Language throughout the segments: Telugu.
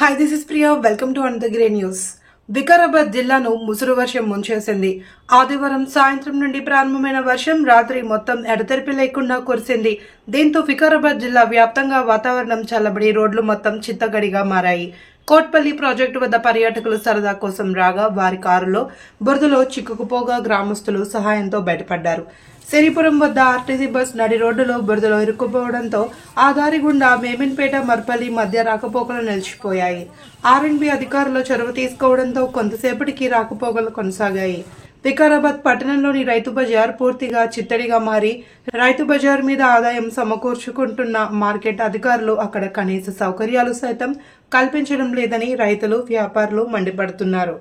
Hi, this is Priya. Welcome to another great news. Vikarabad జిల్లాను ముసురు వర్షం ముంచేసింది. ఆదివారం సాయంత్రం నుండి ప్రారంభమైన వర్షం రాత్రి మొత్తం ఎడతెరిపి లేకుండా కురిసింది. దీంతో వికారాబాద్ జిల్లా వ్యాప్తంగా వాతావరణం చల్లబడి రోడ్లు మొత్తం చిత్తగడిగా మారాయి. కోట్పల్లి ప్రాజెక్టు వద్ద పర్యాటకులు సరదా కోసం రాగా వారి కారులో బురదలో చిక్కుకుపోగా గ్రామస్తులు సహాయంతో బయటపడ్డారు. సిరిపురం వద్ద ఆర్టీసీ బస్ నడి రోడ్డులో బురదలో ఇరుక్కుపోవడంతో ఆ దారి గుండా మేమిన్పేట మర్పల్లి మధ్య రాకపోకలు నిలిచిపోయాయి. ఆర్ఎండ్బి అధికారులు చొరవ తీసుకోవడంతో కొంతసేపటికి రాకపోకలు కొనసాగాయి. వికారాబాద్ పట్టణంలోని రైతు బజార్ పూర్తిగా చిత్తడిగా మారి రైతు బజార్ మీద ఆదాయం సమకూర్చుకుంటున్న మార్కెట్ అధికారులు అక్కడ కనీస సౌకర్యాలు సైతం కల్పించడం లేదని రైతులు వ్యాపారులు మండిపడుతున్నారు.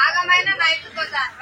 आगమైన రైతు బజార్